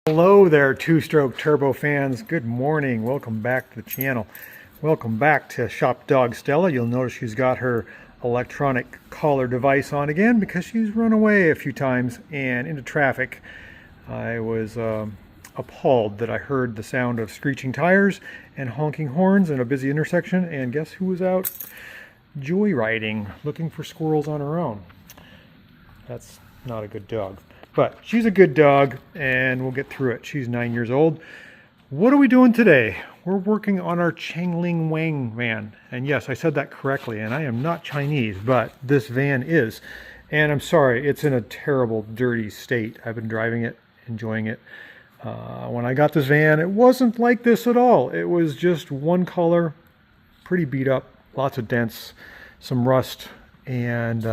Hello there, two-stroke turbo fans. Good morning. Welcome back to the channel. Welcome back to Shop Dog Stella. You'll notice she's got her electronic collar device on again because she's run away a few times and into traffic. I was appalled that I heard the sound of screeching tires and honking horns in a busy intersection, and guess who was out joyriding, looking for squirrels on her own. That's not a good dog. But she's a good dog, and we'll get through it. She's 9 years old. What are we doing today? We're working on our Changling Wang van. And yes, I said that correctly, and I am not Chinese, but this van is. And I'm sorry, it's in a terrible, dirty state. I've been driving it, enjoying it. When I got this van, it wasn't like this at all. It was just one color, pretty beat up, lots of dents, some rust, and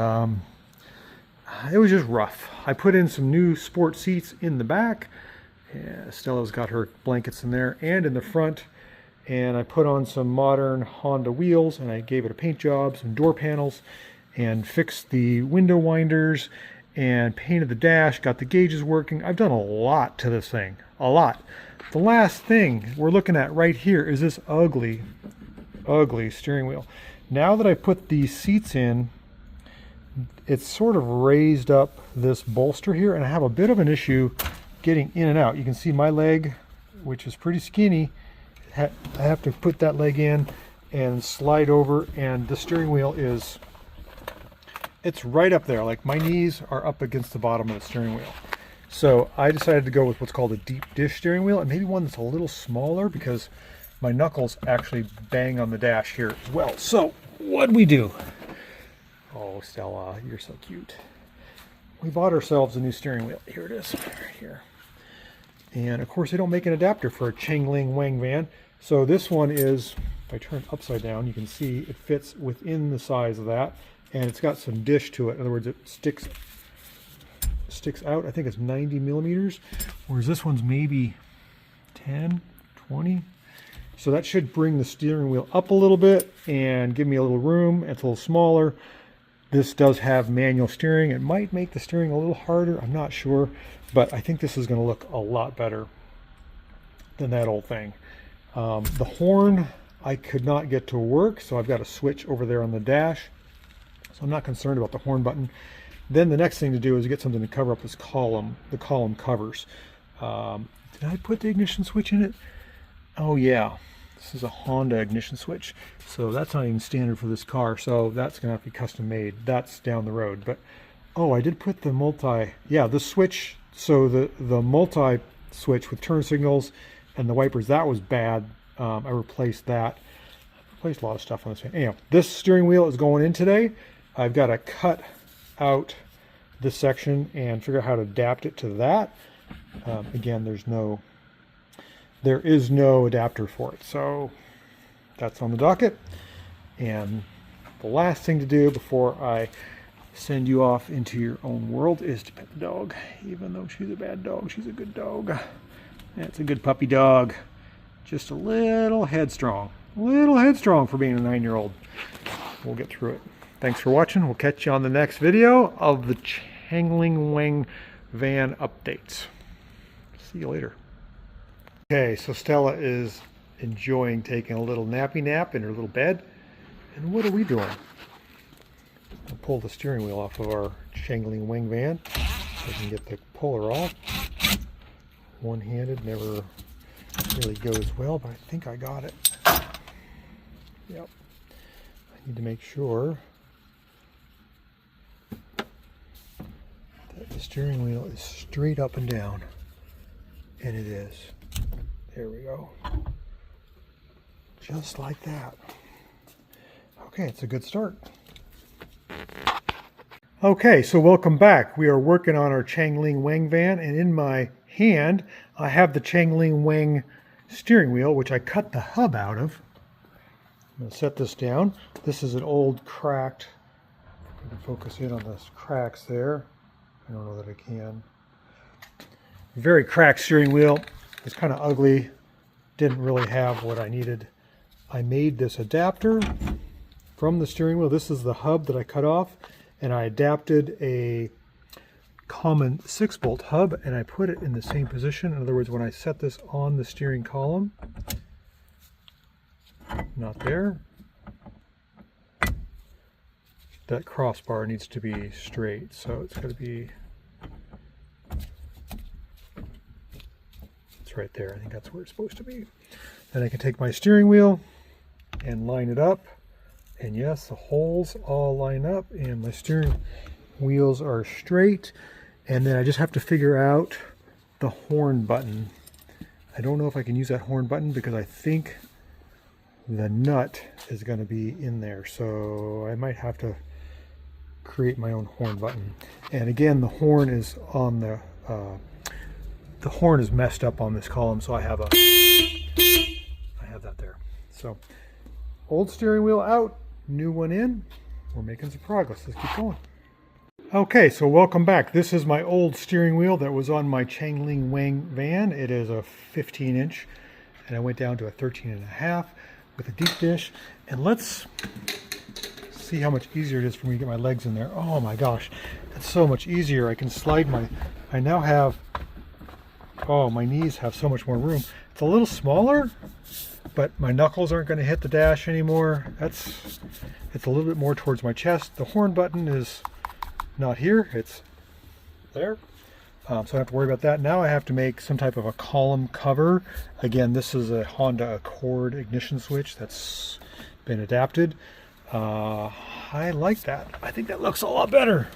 it was just rough. I put in some new sport seats in the back. Stella's got her blankets in there and in the front. And I put on some modern Honda wheels and I gave it a paint job, some door panels, and fixed the window winders and painted the dash, got the gauges working. I've done a lot to this thing, a lot. The last thing we're looking at right here is this ugly, ugly steering wheel. Now that I put these seats in, it's sort of raised up this bolster here, and I have a bit of an issue getting in and out. You can see my leg, which is pretty skinny. I have to put that leg in and slide over, and the steering wheel it's right up there. Like, my knees are up against the bottom of the steering wheel. So I decided to go with what's called a deep dish steering wheel, and maybe one that's a little smaller because my knuckles actually bang on the dash here as well. So what'd we do? Oh, Stella, you're so cute. We bought ourselves a new steering wheel. Here it is, right here. And of course, they don't make an adapter for a Changling Wang van. So this one is, if I turn it upside down, you can see it fits within the size of that. And it's got some dish to it. In other words, it sticks out. I think it's 90 millimeters, whereas this one's maybe 10, 20. So that should bring the steering wheel up a little bit and give me a little room. It's a little smaller. This does have manual steering. It might make the steering a little harder. I'm not sure, but I think this is going to look a lot better than that old thing. The horn I could not get to work, so I've got a switch over there on the dash. So I'm not concerned about the horn button. Then the next thing to do is get something to cover up this column, the column covers. Did I put the ignition switch in it? Oh yeah. This is a Honda ignition switch, so that's not even standard for this car, so that's going to have to be custom made. That's down the road. But oh, I did put the the switch, so the multi switch with turn signals and the wipers, that was bad. I replaced that. I replaced a lot of stuff on this thing. Anyhow, this steering wheel is going in today. I've got to cut out this section and figure out how to adapt it to that. Again, there is no adapter for it, so that's on the docket. And the last thing to do before I send you off into your own world is to pet the dog. Even though she's a bad dog, she's a good dog. It's a good puppy dog. Just a little headstrong. A little headstrong for being a 9-year-old. We'll get through it. Thanks for watching. We'll catch you on the next video of the Changling Wang van updates. See you later. Okay, so Stella is enjoying taking a little nappy nap in her little bed. And what are we doing? I'll pull the steering wheel off of our Changling Wang van so I can get the puller off. One-handed never really goes well, but I think I got it. Yep. I need to make sure that the steering wheel is straight up and down. And it is. There we go. Just like that. Okay, it's a good start. Okay, so welcome back. We are working on our Changling Wang van, and in my hand I have the Changling Wang steering wheel, which I cut the hub out of. I'm going to set this down. This is an old cracked, I can focus in on those cracks there. I don't know that I can. Very cracked steering wheel. It's kind of ugly. Didn't really have what I needed. I made this adapter from the steering wheel. This is the hub that I cut off, and I adapted a common 6-bolt hub, and I put it in the same position. In other words, when I set this on the steering column, not there, that crossbar needs to be straight, so it's going to be, it's right there. I think that's where it's supposed to be. Then I can take my steering wheel and line it up, and yes, the holes all line up and my steering wheels are straight. And then I just have to figure out the horn button. I don't know if I can use that horn button because I think the nut is going to be in there, so I might have to create my own horn button. And again, the horn is on the horn is messed up on this column, so I have that there. So old steering wheel out, new one in. We're making some progress. Let's keep going. Okay, so welcome back. This is my old steering wheel that was on my Changling Wang van. It is a 15-inch, and I went down to a 13.5 with a deep dish. And let's see how much easier it is for me to get my legs in there. Oh my gosh, it's so much easier. I can slide I now have, oh, my knees have so much more room. It's a little smaller, but my knuckles aren't going to hit the dash anymore. It's a little bit more towards my chest. The horn button is not here, it's there. So I don't have to worry about that. Now I have to make some type of a column cover. Again, this is a Honda Accord ignition switch that's been adapted. I like that. I think that looks a lot better.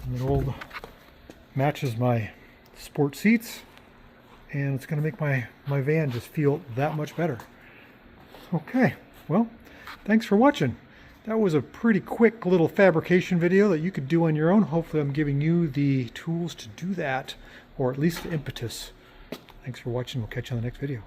And it matches my sport seats, and it's going to make my van just feel that much better. Okay, well, thanks for watching. That was a pretty quick little fabrication video that you could do on your own. Hopefully I'm giving you the tools to do that, or at least the impetus. Thanks for watching. We'll catch you on the next video.